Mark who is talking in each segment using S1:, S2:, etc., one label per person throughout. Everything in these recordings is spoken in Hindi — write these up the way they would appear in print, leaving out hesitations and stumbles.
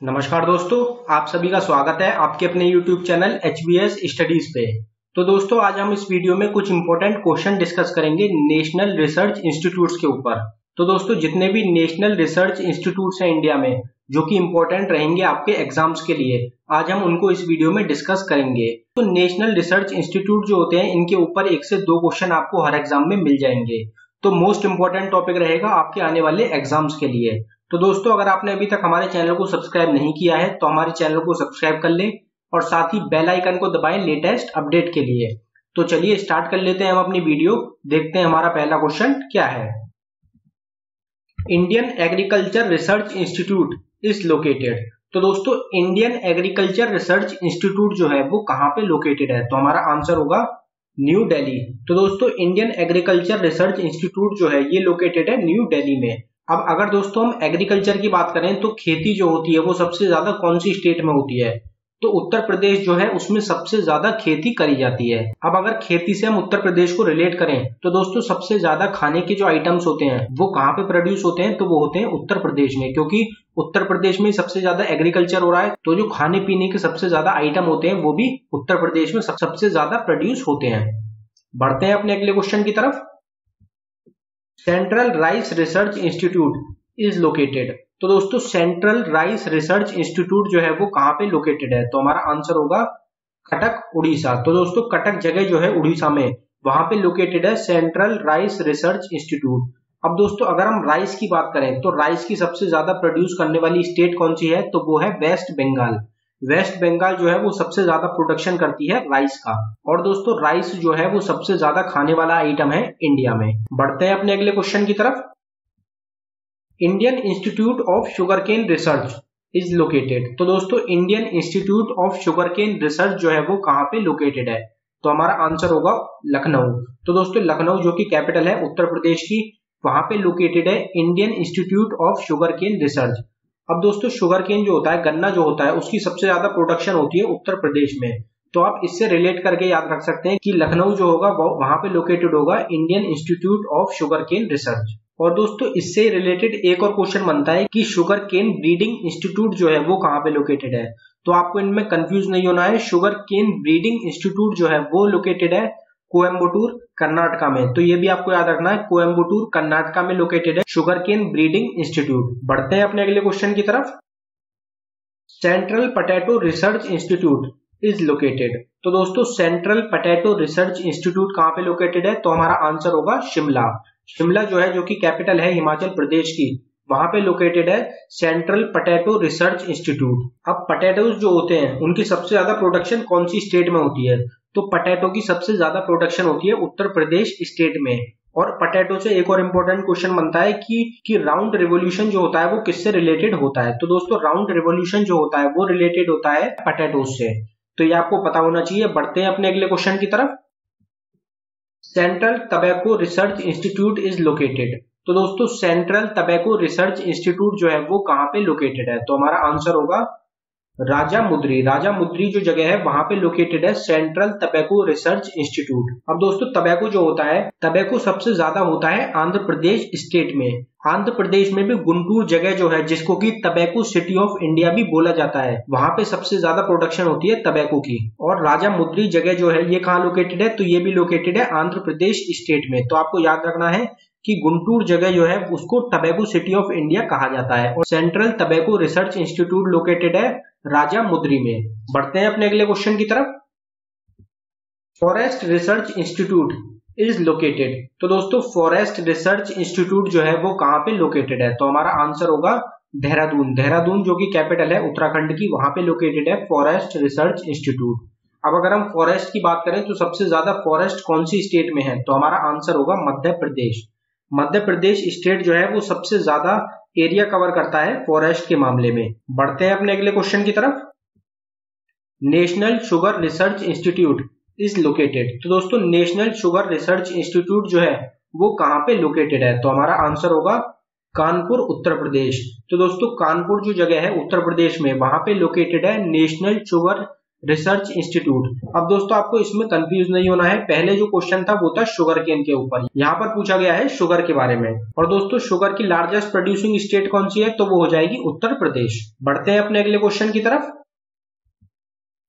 S1: नमस्कार दोस्तों, आप सभी का स्वागत है आपके अपने YouTube चैनल HBS स्टडीज पे। तो दोस्तों आज हम इस वीडियो में कुछ इंपॉर्टेंट क्वेश्चन डिस्कस करेंगे नेशनल रिसर्च इंस्टीट्यूट्स के ऊपर। तो दोस्तों जितने भी नेशनल रिसर्च इंस्टीट्यूट्स हैं इंडिया में जो कि इंपॉर्टेंट रहेंगे आपके एग्जाम्स के लिए, आज हम उनको इस वीडियो में डिस्कस करेंगे। तो नेशनल रिसर्च इंस्टीट्यूट जो होते हैं इनके ऊपर 1 से 2 क्वेश्चन आपको हर एग्जाम में मिल जाएंगे। तो मोस्ट इंपॉर्टेंट टॉपिक रहेगा आपके आने वाले एग्जाम्स के लिए। तो दोस्तों अगर आपने अभी तक हमारे चैनल को सब्सक्राइब नहीं किया है तो हमारे चैनल को सब्सक्राइब कर लें और साथ ही बेल आइकन को दबाएं लेटेस्ट अपडेट के लिए। तो चलिए स्टार्ट कर लेते हैं हम अपनी वीडियो। देखते हैं हमारा पहला क्वेश्चन क्या है। Indian agriculture research institute is located. तो दोस्तों इंडियन एग्रीकल्चर रिसर्च इंस्टीट्यूट जो है वो कहाँ पे लोकेटेड है? तो हमारा आंसर होगा न्यू दिल्ली। तो दोस्तों इंडियन एग्रीकल्चर रिसर्च इंस्टीट्यूट जो है ये लोकेटेड है न्यू दिल्ली में। अब अगर दोस्तों हम एग्रीकल्चर की बात करें तो खेती जो होती है वो सबसे ज्यादा कौन सी स्टेट में होती है? तो उत्तर प्रदेश जो है उसमें सबसे ज्यादा खेती करी जाती है। अब अगर खेती से हम उत्तर प्रदेश को रिलेट करें तो दोस्तों सबसे ज्यादा खाने के जो आइटम्स होते हैं वो कहाँ पे प्रोड्यूस होते हैं? तो वो होते हैं उत्तर प्रदेश में, क्योंकि उत्तर प्रदेश में सबसे ज्यादा एग्रीकल्चर हो रहा है। तो जो खाने पीने के सबसे ज्यादा आइटम होते हैं वो भी उत्तर प्रदेश में सबसे ज्यादा प्रोड्यूस होते हैं। बढ़ते हैं अपने अगले क्वेश्चन की तरफ। Central rice research institute is located. तो दोस्तों सेंट्रल राइस रिसर्च इंस्टीट्यूट जो है वो कहाँ पे लोकेटेड है? तो हमारा आंसर होगा कटक, उड़ीसा। तो दोस्तों कटक जगह जो है उड़ीसा में, वहां पे लोकेटेड है सेंट्रल राइस रिसर्च इंस्टीट्यूट। अब दोस्तों अगर हम राइस की बात करें तो राइस की सबसे ज्यादा प्रोड्यूस करने वाली स्टेट कौन सी है? तो वो है वेस्ट बंगाल। वेस्ट बंगाल जो है वो सबसे ज्यादा प्रोडक्शन करती है राइस का। और दोस्तों राइस जो है वो सबसे ज्यादा खाने वाला आइटम है इंडिया में। बढ़ते हैं अपने अगले क्वेश्चन की तरफ। Indian Institute of Sugar Cane Research is located. तो दोस्तों Indian Institute of Sugar Cane Research जो है वो कहाँ पे लोकेटेड है? तो हमारा आंसर होगा लखनऊ। तो दोस्तों लखनऊ जो कि कैपिटल है उत्तर प्रदेश की, वहां पे लोकेटेड है Indian Institute of Sugar Cane Research. अब दोस्तों शुगर केन जो होता है, गन्ना जो होता है, उसकी सबसे ज्यादा प्रोडक्शन होती है उत्तर प्रदेश में। तो आप इससे रिलेट करके याद रख सकते हैं कि लखनऊ जो होगा वहां पे लोकेटेड होगा Indian Institute of Sugar Cane Research. और दोस्तों इससे रिलेटेड एक और क्वेश्चन बनता है कि शुगर केन ब्रीडिंग इंस्टीट्यूट जो है वो कहाँ पे लोकेटेड है? तो आपको इनमें कंफ्यूज नहीं होना है। शुगर केन ब्रीडिंग इंस्टीट्यूट जो है वो लोकेटेड है कोयम्बटूर, कर्नाटका में। तो ये भी आपको याद रखना है, कोयम्बटूर कर्नाटका में लोकेटेड है शुगर केन ब्रीडिंग इंस्टीट्यूट। बढ़ते हैं अपने अगले क्वेश्चन की तरफ। Central potato research institute is located. तो दोस्तों सेंट्रल पोटैटो रिसर्च इंस्टीट्यूट कहाँ पे लोकेटेड है? तो हमारा आंसर होगा शिमला। शिमला जो है जो कि कैपिटल है हिमाचल प्रदेश की, वहां पे लोकेटेड है सेंट्रल पोटैटो रिसर्च इंस्टीट्यूट। अब पोटैटोज जो होते हैं उनकी सबसे ज्यादा प्रोडक्शन कौन सी स्टेट में होती है? तो पोटैटो की सबसे ज्यादा प्रोडक्शन होती है उत्तर प्रदेश स्टेट में। और पोटैटो से एक और इम्पोर्टेंट क्वेश्चन बनता है कि राउंड रिवोल्यूशन जो होता है वो किससे रिलेटेड होता है? तो दोस्तों राउंड रिवोल्यूशन जो होता है वो रिलेटेड होता है पोटैटो से। तो ये आपको पता होना चाहिए। बढ़ते हैं अपने अगले क्वेश्चन की तरफ। Central tobacco research institute is located. तो दोस्तों सेंट्रल टबैको रिसर्च इंस्टीट्यूट जो है वो कहाँ पे लोकेटेड है? तो हमारा आंसर होगा राजामुद्री। राजामुद्री जो जगह है वहां पे लोकेटेड है सेंट्रल टबैको रिसर्च इंस्टीट्यूट। अब दोस्तों टबैको जो होता है, टबैको सबसे ज्यादा होता है आंध्र प्रदेश स्टेट में। आंध्र प्रदेश में भी गुंटूर जगह जो है जिसको कि टबैको सिटी ऑफ इंडिया भी बोला जाता है, वहां पे सबसे ज्यादा प्रोडक्शन होती है टबैको की। और राजामुद्री जगह जो है ये कहाँ लोकेटेड है? तो ये भी लोकेटेड है आंध्र प्रदेश स्टेट में। तो आपको याद रखना है कि गुंटूर जगह जो है उसको टबैको सिटी ऑफ इंडिया कहा जाता है। और central tobacco research institute located है राजामुद्री में। बढ़ते हैं अपने अगले क्वेश्चन की तरफ। Forest research institute is located. तो दोस्तों फॉरेस्ट रिसर्च इंस्टीट्यूट जो है वो कहाँ पे लोकेटेड है? तो हमारा आंसर होगा देहरादून। देहरादून जो कि कैपिटल है उत्तराखंड की, वहां पे लोकेटेड है फॉरेस्ट रिसर्च इंस्टीट्यूट। अब अगर हम फॉरेस्ट की बात करें तो सबसे ज्यादा फॉरेस्ट कौन सी स्टेट में है? तो हमारा आंसर होगा मध्य प्रदेश। मध्य प्रदेश स्टेट जो है वो सबसे ज्यादा एरिया कवर करता है फॉरेस्ट के मामले में। बढ़ते हैं अपने अगले क्वेश्चन की तरफ। National sugar research institute is located. तो दोस्तों नेशनल शुगर रिसर्च इंस्टीट्यूट जो है वो कहाँ पे लोकेटेड है? तो हमारा आंसर होगा कानपुर, उत्तर प्रदेश। तो दोस्तों कानपुर जो जगह है उत्तर प्रदेश में, वहां पे लोकेटेड है नेशनल शुगर रिसर्च इंस्टीट्यूट। अब दोस्तों आपको इसमें कंफ्यूज नहीं होना है, पहले जो क्वेश्चन था वो था शुगर केन के ऊपर, यहाँ पर पूछा गया है शुगर के बारे में। और दोस्तों शुगर की लार्जेस्ट प्रोड्यूसिंग स्टेट कौन सी है, तो वो हो जाएगी उत्तर प्रदेश। बढ़ते हैं अपने अगले क्वेश्चन की तरफ।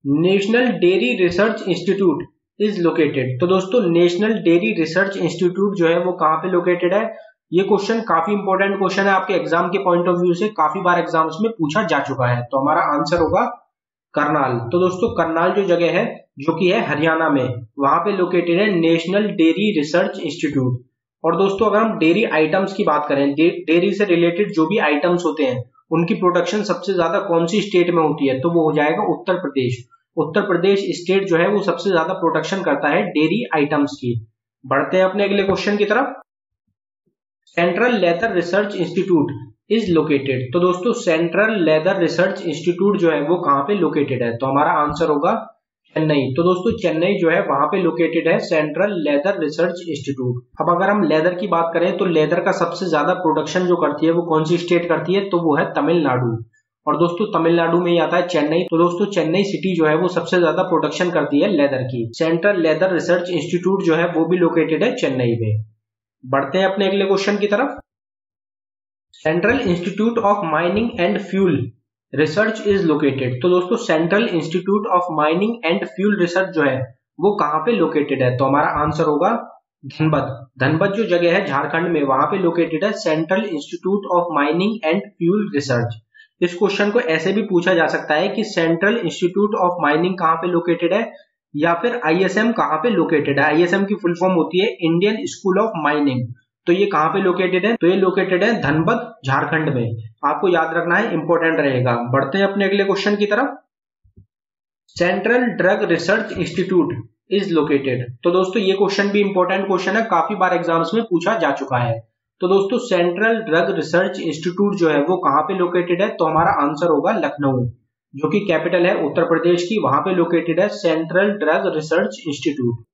S1: National dairy research institute is located. तो दोस्तों नेशनल डेयरी रिसर्च इंस्टीट्यूट जो है वो कहाँ पे लोकेटेड है। ये क्वेश्चन काफी इंपॉर्टेंट क्वेश्चन है, आपके एग्जाम के पॉइंट ऑफ व्यू से काफी बार एग्जाम्स में पूछा जा चुका है। तो हमारा आंसर होगा करनाल। तो दोस्तों करनाल जो जगह है जो कि है हरियाणा में, वहां पे लोकेटेड है नेशनल डेयरी रिसर्च इंस्टीट्यूट। और दोस्तों अगर हम डेयरी आइटम्स की बात करें, डेयरी से रिलेटेड जो भी आइटम्स होते हैं उनकी प्रोडक्शन सबसे ज्यादा कौन सी स्टेट में होती है, तो वो हो जाएगा उत्तर प्रदेश। उत्तर प्रदेश स्टेट जो है वो सबसे ज्यादा प्रोडक्शन करता है डेयरी आइटम्स की। बढ़ते हैं अपने अगले क्वेश्चन की तरफ। Central leather research institute is located. तो दोस्तों सेंट्रल लेदर रिसर्च इंस्टीट्यूट जो है वो कहाँ पे लोकेटेड है, तो हमारा आंसर होगा चेन्नई। तो दोस्तों चेन्नई जो है वहां पे लोकेटेड है सेंट्रल लेदर रिसर्च इंस्टीट्यूट। अब अगर हम लेदर की बात करें तो लेदर का सबसे ज्यादा प्रोडक्शन जो करती है वो कौन सी स्टेट करती है, तो वो है तमिलनाडु। और दोस्तों तमिलनाडु में ही आता है चेन्नई। तो दोस्तों चेन्नई सिटी जो है वो सबसे ज्यादा प्रोडक्शन करती है लेदर की। सेंट्रल लेदर रिसर्च इंस्टीट्यूट जो है वो भी लोकेटेड है चेन्नई में। बढ़ते हैं अपने अगले क्वेश्चन की तरफ। Central institute of mining and fuel research is located. तो दोस्तों central institute of mining and fuel research जो है वो कहाँ पे लोकेटेड है, तो हमारा आंसर होगा धनबाद। धनबाद जो जगह है झारखंड में, वहां पे लोकेटेड है central institute of mining and fuel research. इस क्वेश्चन को ऐसे भी पूछा जा सकता है कि सेंट्रल इंस्टीट्यूट ऑफ माइनिंग कहाँ पे लोकेटेड है, या फिर आईएसएम कहाँ पे लोकेटेड है। आईएसएम की फुल फॉर्म होती है इंडियन स्कूल ऑफ माइनिंग। तो ये कहाँ पे लोकेटेड है, तो ये लोकेटेड है धनबाद झारखंड में। आपको याद रखना है, इंपॉर्टेंट रहेगा। बढ़ते हैं अपने अगले क्वेश्चन की तरफ। Central Drug Research institute is located. तो दोस्तों ये क्वेश्चन भी इंपॉर्टेंट क्वेश्चन है, काफी बार एग्जाम्स में पूछा जा चुका है। तो दोस्तों सेंट्रल ड्रग रिसर्च इंस्टीट्यूट जो है वो कहाँ पे लोकेटेड है, तो हमारा आंसर होगा लखनऊ, जो कि कैपिटल है उत्तर प्रदेश की। वहां पे लोकेटेड है Central Drug Research Institute.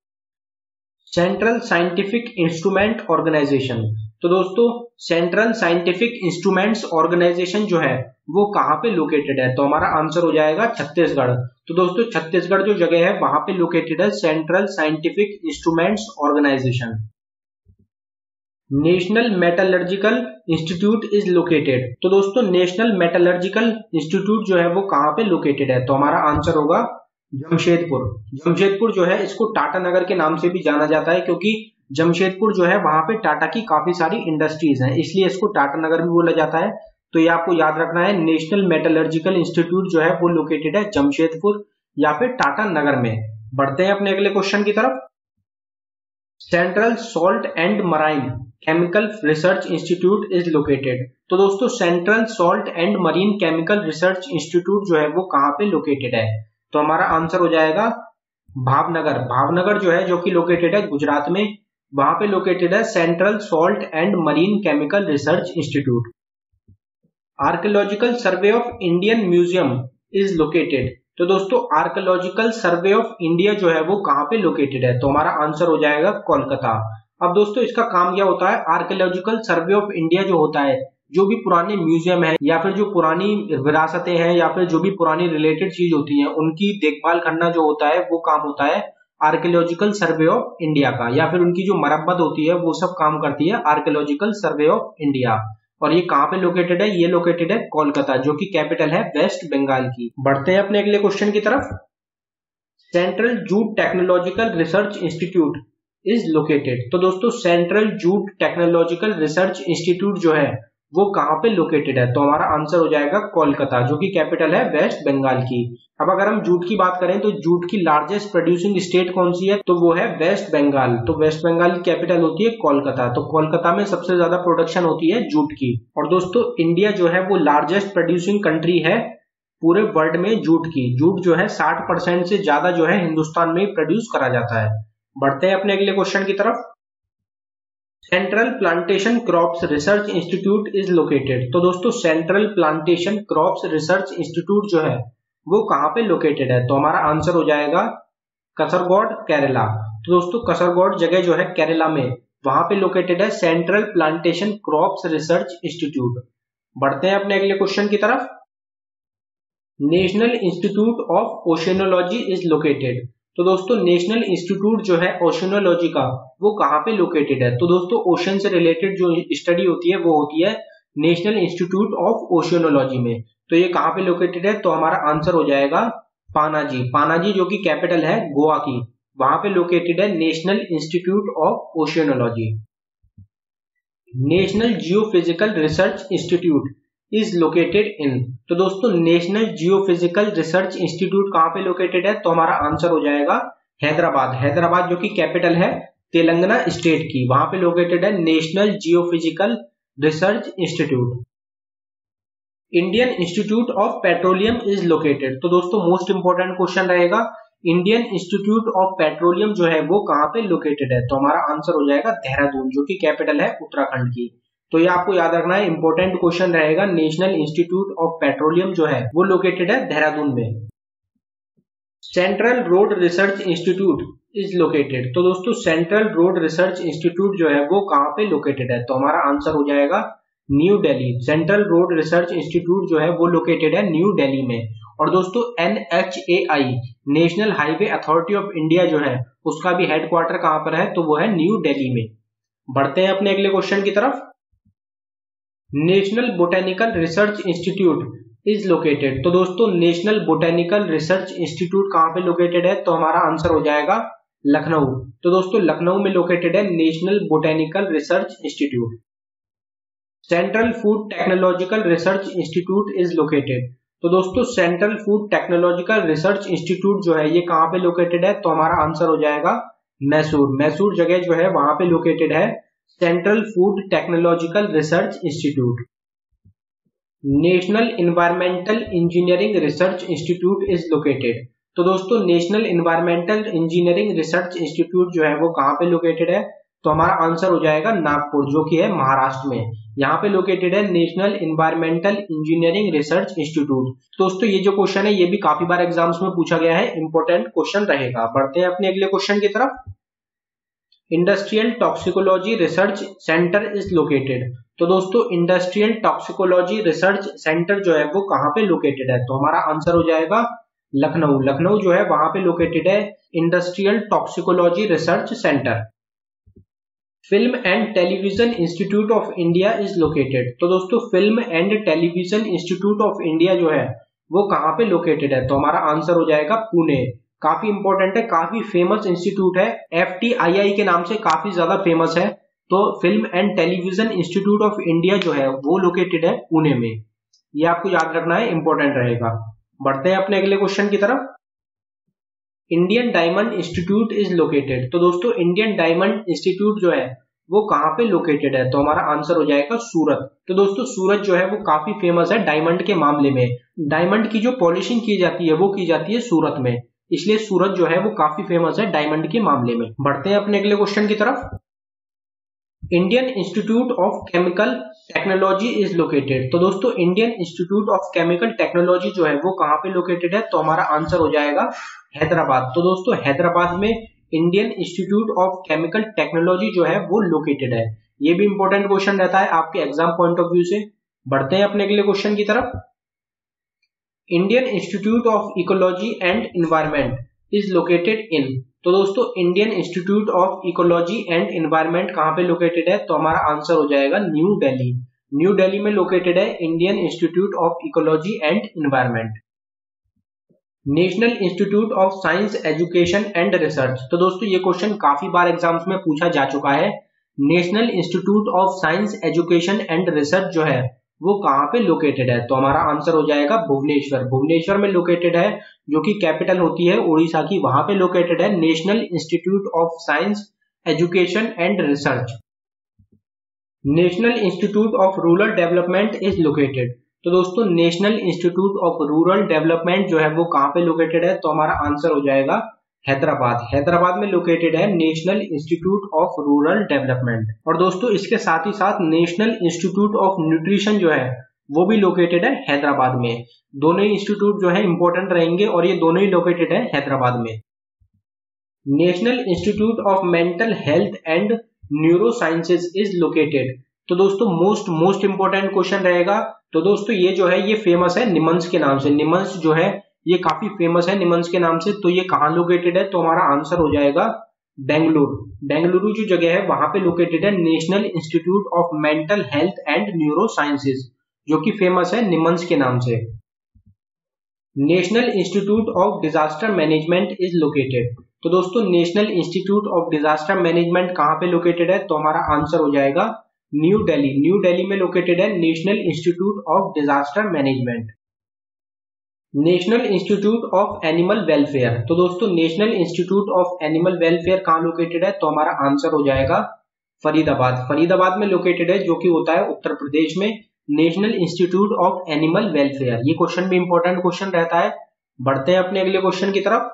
S1: Central Scientific Instrument Organisation. तो दोस्तों सेंट्रल साइंटिफिक इंस्ट्रूमेंट्स ऑर्गेनाइजेशन जो है वो कहाँ पे लोकेटेड है, तो हमारा आंसर हो जाएगा छत्तीसगढ़। तो दोस्तों छत्तीसगढ़ जो जगह है वहां पे लोकेटेड है Central Scientific Instruments Organisation. National Metallurgical Institute is located. तो दोस्तों नेशनल मेटलर्जिकल इंस्टीट्यूट जो है वो कहाँ पे लोकेटेड है, तो हमारा आंसर होगा जमशेदपुर। जमशेदपुर जो है इसको टाटा नगर के नाम से भी जाना जाता है, क्योंकि जमशेदपुर जो है वहां पे टाटा की काफी सारी इंडस्ट्रीज हैं, इसलिए इसको टाटा नगर भी बोला जाता है। तो ये आपको याद रखना है, नेशनल मेटलर्जिकल इंस्टीट्यूट जो है वो लोकेटेड है जमशेदपुर या फिर टाटा नगर में। बढ़ते हैं अपने अगले क्वेश्चन की तरफ। Central salt and marine chemical research institute is located. तो दोस्तों central salt and marine chemical research institute जो है वो कहाँ पे लोकेटेड है, तो हमारा आंसर हो जाएगा भावनगर। भावनगर जो है जो कि लोकेटेड है गुजरात में, वहां पे लोकेटेड है central salt and marine chemical research institute. Archaeological survey of Indian museum is located. तो दोस्तों आर्कियोलॉजिकल सर्वे ऑफ इंडिया जो है वो कहाँ पे लोकेटेड है, तो हमारा आंसर हो जाएगा कोलकाता। अब दोस्तों इसका काम क्या होता है, आर्कियोलॉजिकल सर्वे ऑफ इंडिया जो होता है, जो भी पुराने म्यूजियम है या फिर जो पुरानी विरासतें हैं या फिर जो भी पुरानी रिलेटेड चीज होती है उनकी देखभाल करना जो होता है वो काम होता है आर्कियोलॉजिकल सर्वे ऑफ इंडिया का, या फिर उनकी जो मरम्मत होती है वो सब काम करती है आर्कियोलॉजिकल सर्वे ऑफ इंडिया। और ये कहाँ पे लोकेटेड है, ये लोकेटेड है कोलकाता, जो कि कैपिटल है वेस्ट बंगाल की। बढ़ते हैं अपने अगले क्वेश्चन की तरफ। Central jute technological research institute is located. तो दोस्तों central jute technological research institute जो है वो कहाँ पे लोकेटेड है, तो हमारा आंसर हो जाएगा कोलकाता, जो कि कैपिटल है वेस्ट बंगाल की। अब अगर हम जूट की बात करें तो जूट की लार्जेस्ट प्रोड्यूसिंग स्टेट कौन सी है, तो वो है वेस्ट बंगाल। तो वेस्ट बंगाल की कैपिटल होती है कोलकाता, तो कोलकाता में सबसे ज्यादा प्रोडक्शन होती है जूट की। और दोस्तों इंडिया जो है वो लार्जेस्ट प्रोड्यूसिंग कंट्री है पूरे वर्ल्ड में जूट की। जूट जो है 60% से ज्यादा जो है हिंदुस्तान में प्रोड्यूस करा जाता है। बढ़ते हैं अपने अगले क्वेश्चन की तरफ। Central plantation crops research institute is located. तो दोस्तों central plantation crops research institute जो है वो कहाँ पे लोकेटेड है, तो हमारा आंसर हो जाएगा कसरगोड केरला। तो दोस्तों कसरगोड जगह जो है केरला में, वहां पे लोकेटेड है central plantation crops research institute. बढ़ते हैं अपने अगले क्वेश्चन की तरफ। National institute of oceanography is located. तो दोस्तों नेशनल इंस्टीट्यूट जो है ओशियनोलॉजी का वो कहाँ पे लोकेटेड है? तो दोस्तों ओशन से रिलेटेड जो स्टडी होती है वो होती है नेशनल इंस्टीट्यूट ऑफ ओशियनोलॉजी में। तो ये कहाँ पे लोकेटेड है? तो हमारा आंसर हो जाएगा पानाजी। पानाजी जो कि कैपिटल है गोवा की, वहां पे लोकेटेड है national institute of oceanography. National geophysical research institute is located in. तो दोस्तों नेशनल जियोफिजिकल रिसर्च इंस्टीट्यूट कहाँ पे लोकेटेड है? तो हमारा आंसर हो जाएगा हैदराबाद। हैदराबाद जो कि कैपिटल है तेलंगाना स्टेट की, वहां पे लोकेटेड है national geophysical research institute. Indian Institute of petroleum is located. तो दोस्तों मोस्ट इंपोर्टेंट क्वेश्चन रहेगा, इंडियन इंस्टीट्यूट ऑफ पेट्रोलियम जो है वो कहाँ पे लोकेटेड है? तो हमारा आंसर हो जाएगा देहरादून, जो कि कैपिटल है उत्तराखंड की। तो ये आपको याद रखना है, इंपॉर्टेंट क्वेश्चन रहेगा। नेशनल इंस्टीट्यूट ऑफ पेट्रोलियम जो है वो लोकेटेड है देहरादून में। Central road research institute is located. तो दोस्तों सेंट्रल रोड रिसर्च इंस्टीट्यूट जो है वो कहाँ पे लोकेटेड है? तो हमारा आंसर हो जाएगा new Delhi. Central road research institute जो है वो लोकेटेड है न्यू दिल्ली में। और दोस्तों NHAI national highway authority of India जो है उसका भी हेडक्वार्टर कहां पर है? तो वो है न्यू दिल्ली में। बढ़ते हैं अपने अगले क्वेश्चन की तरफ। National botanical research institute is located. तो दोस्तों नेशनल बोटेनिकल रिसर्च इंस्टीट्यूट कहां पे लोकेटेड है? तो हमारा आंसर हो जाएगा लखनऊ। तो दोस्तों लखनऊ में लोकेटेड है national botanical research Institute. Central food technological research institute is located. तो दोस्तों central food technological research institute जो है ये कहां पे लोकेटेड है? तो हमारा आंसर हो जाएगा मैसूर। मैसूर जगह जो है वहां पे लोकेटेड है central food technological research institute. National environmental engineering research institute is located. तो दोस्तों national environmental engineering research institute जो है वो कहां पे लोकेटेड है? तो हमारा आंसर हो जाएगा नागपुर, जो कि है महाराष्ट्र में। यहाँ पे लोकेटेड है national environmental engineering research institute. दोस्तों ये जो क्वेश्चन है ये भी काफी बार एग्जाम्स में पूछा गया है, इंपॉर्टेंट क्वेश्चन रहेगा। बढ़ते हैं अपने अगले क्वेश्चन की तरफ। Industrial toxicology research centre is located. तो दोस्तों इंडस्ट्रियल टॉक्सिकोलॉजी रिसर्च सेंटर जो है वो कहाँ पे लोकेटेड है? तो हमारा आंसर हो जाएगा लखनऊ। लखनऊ जो है वहां पे लोकेटेड है industrial toxicology research centre. Film and television institute of India is located. तो दोस्तों film and television institute of India जो है वो कहाँ पे लोकेटेड है? तो हमारा आंसर हो जाएगा पुणे। काफी इंपॉर्टेंट है, काफी फेमस इंस्टीट्यूट है, FTII के नाम से काफी ज्यादा फेमस है। तो film and television institute of India जो है वो लोकेटेड है पुणे में। ये आपको याद रखना है, इंपॉर्टेंट रहेगा। बढ़ते हैं अपने अगले क्वेश्चन की तरफ। Indian diamond institute is located. तो दोस्तों इंडियन डायमंड इंस्टीट्यूट जो है वो कहाँ पे लोकेटेड है? तो हमारा आंसर हो जाएगा सूरत। तो दोस्तों सूरत जो है वो काफी फेमस है डायमंड के मामले में। डायमंड की जो पॉलिशिंग की जाती है वो की जाती है सूरत में, इसलिए सूरत जो है वो काफी फेमस है डायमंड के मामले में। बढ़ते हैं अपने अगले क्वेश्चन की तरफ। Indian Institute of chemical technology is located. तो दोस्तों Indian Institute of chemical technology जो है वो कहाँ पे लोकेटेड है? तो हमारा आंसर हो जाएगा हैदराबाद। तो दोस्तों हैदराबाद में Indian Institute of chemical technology जो है वो लोकेटेड है। ये भी इंपॉर्टेंट क्वेश्चन रहता है आपके एग्जाम पॉइंट ऑफ व्यू से। बढ़ते हैं अपने अगले क्वेश्चन की तरफ। Indian Institute of ecology and environment is located in. तो दोस्तों Indian Institute of ecology and environment कहाँ पे लोकेटेड है? तो हमारा आंसर हो जाएगा न्यू दिल्ली। न्यू दिल्ली में लोकेटेड है Indian Institute of ecology and environment. National institute of science education and research. तो दोस्तों ये क्वेश्चन काफी बार एग्जाम्स में पूछा जा चुका है। National institute of science education and research जो है वो कहाँ पे लोकेटेड है? तो हमारा आंसर हो जाएगा भुवनेश्वर। भुवनेश्वर में लोकेटेड है, जो कि कैपिटल होती है उड़ीसा की, वहां पे लोकेटेड है national institute of science education and research. National institute of rural development is located. तो दोस्तों national institute of rural development जो है वो कहाँ पे लोकेटेड है? तो हमारा आंसर हो जाएगा हैदराबाद। हैदराबाद में लोकेटेड है national institute of rural development. और दोस्तों इसके साथ ही साथ नेशनल इंस्टीट्यूट ऑफ न्यूट्रिशन जो है वो भी लोकेटेड है हैदराबाद में। दोनों ही इंस्टीट्यूट जो है इंपॉर्टेंट रहेंगे और ये दोनों ही लोकेटेड है हैदराबाद में। National institute of mental health and neuro sciences is located. तो दोस्तों मोस्ट इंपॉर्टेंट क्वेश्चन रहेगा, तो दोस्तों ये जो है ये फेमस है निमंस के नाम से। निमंस जो है ये काफी फेमस है निमंस के नाम से। तो ये कहाँ लोकेटेड है? तो हमारा आंसर हो जाएगा बेंगलुरु। बेंगलुरु जो जगह है वहां पे लोकेटेड है national institute of mental health and neuro sciences, जो कि फेमस है निमंस के नाम से। National institute of disaster management is located. तो दोस्तों national institute of disaster management कहाँ पे लोकेटेड है? तो हमारा आंसर हो जाएगा न्यू दिल्ली। न्यू दिल्ली में लोकेटेड है national institute of disaster management. National institute of animal welfare. तो दोस्तों national institute of animal welfare कहाँ लोकेटेड है? तो हमारा आंसर हो जाएगा फरीदाबाद। फरीदाबाद में लोकेटेड है, जो कि होता है उत्तर प्रदेश में। National institute of animal welfare, ये क्वेश्चन भी इंपॉर्टेंट क्वेश्चन रहता है। बढ़ते हैं अपने अगले क्वेश्चन की तरफ।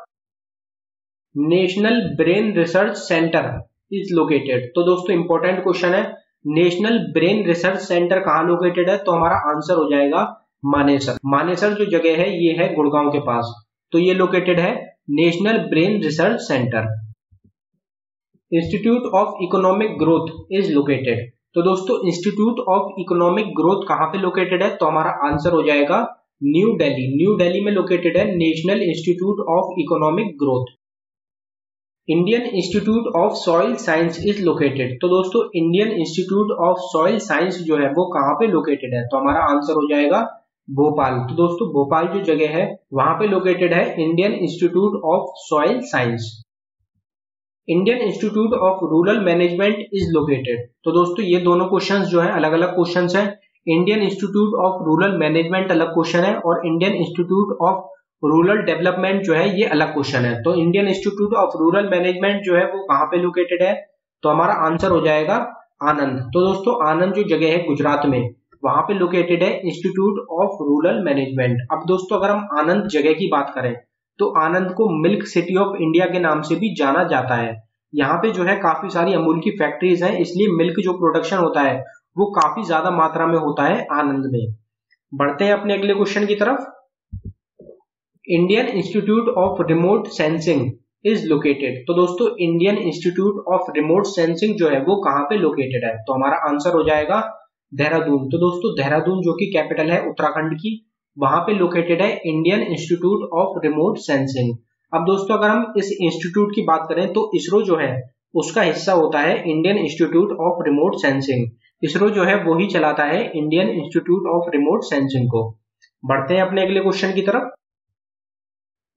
S1: National brain research centre is located. तो दोस्तों इंपॉर्टेंट क्वेश्चन है, नेशनल ब्रेन रिसर्च सेंटर कहाँ लोकेटेड है? तो हमारा आंसर हो जाएगा मानेसर। मानेसर जो जगह है ये है गुड़गांव के पास। तो ये लोकेटेड है national brain research centre. Institute of economic growth is located. तो दोस्तों इंस्टीट्यूट ऑफ इकोनॉमिक ग्रोथ कहाँ पे लोकेटेड है? तो हमारा आंसर हो जाएगा न्यू दिल्ली। न्यू दिल्ली में लोकेटेड है national institute of economic growth. Indian Institute of soil science is located. तो दोस्तों Indian Institute of soil science जो है वो कहाँ पे लोकेटेड है? तो हमारा आंसर हो जाएगा भोपाल। तो दोस्तों भोपाल जो जगह है वहां पे लोकेटेड है Indian Institute of soil science. Indian Institute of rural management is located. तो दोस्तों ये दोनों क्वेश्चंस जो है अलग अलग क्वेश्चंस हैं। Indian Institute of rural management अलग क्वेश्चन है और Indian Institute of rural development जो है ये अलग क्वेश्चन है। तो Indian Institute of rural management जो है वो कहाँ पे लोकेटेड है? तो हमारा आंसर हो जाएगा आनंद। तो दोस्तों आनंद जो जगह है गुजरात में, वहां पे लोकेटेड है इंस्टीट्यूट ऑफ रूरल मैनेजमेंट। अब दोस्तों अगर हम आनंद जगह की बात करें तो आनंद को मिल्क सिटी ऑफ इंडिया के नाम से भी जाना जाता है। यहाँ पे जो है काफी सारी अमूल की फैक्ट्रीज हैं, इसलिए मिल्क जो प्रोडक्शन होता है वो काफी ज्यादा मात्रा में होता है आनंद में। बढ़ते हैं अपने अगले क्वेश्चन की तरफ। Indian Institute of remote sensing is located. तो दोस्तों Indian Institute of remote sensing जो है वो कहाँ पे लोकेटेड है? तो हमारा आंसर हो जाएगा देहरादून। तो दोस्तों देहरादून जो कि कैपिटल है उत्तराखंड की, वहां पे लोकेटेड है Indian Institute of remote sensing. अब दोस्तों अगर हम इस इंस्टीट्यूट की बात करें तो इसरो जो है उसका हिस्सा होता है Indian Institute of remote sensing. ISRO जो है वो ही चलाता है Indian Institute of remote sensing को। बढ़ते हैं अपने अगले क्वेश्चन की तरफ।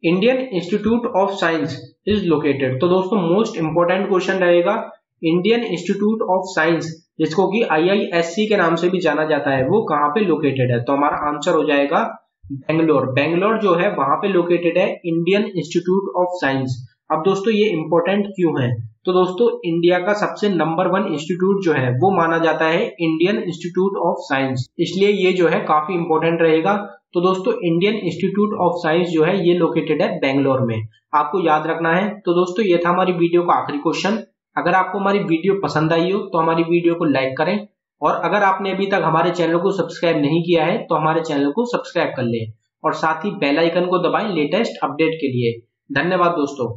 S1: Indian Institute of science is located. तो दोस्तों मोस्ट इंपोर्टेंट क्वेश्चन रहेगा, इंडियन इंस्टीट्यूट ऑफ साइंस जिसको कि IISc के नाम से भी जाना जाता है वो कहाँ पे लोकेटेड है? तो हमारा आंसर हो जाएगा बेंगलोर। बेंगलोर जो है वहां पे लोकेटेड है इंडियन इंस्टीट्यूट ऑफ साइंस। अब दोस्तों ये इंपॉर्टेंट क्यों है? तो दोस्तों इंडिया का सबसे नंबर 1 इंस्टीट्यूट जो है वो माना जाता है इंडियन इंस्टीट्यूट ऑफ साइंस, इसलिए ये जो है काफी इंपॉर्टेंट रहेगा। तो दोस्तों इंडियन इंस्टीट्यूट ऑफ साइंस जो है ये लोकेटेड है बेंगलोर में, आपको याद रखना है। तो दोस्तों ये था हमारी वीडियो का आखिरी क्वेश्चन। अगर आपको हमारी वीडियो पसंद आई हो तो हमारी वीडियो को लाइक करें, और अगर आपने अभी तक हमारे चैनल को सब्सक्राइब नहीं किया है तो हमारे चैनल को सब्सक्राइब कर लें और साथ ही बेल आइकन को दबाएं लेटेस्ट अपडेट के लिए। धन्यवाद दोस्तों।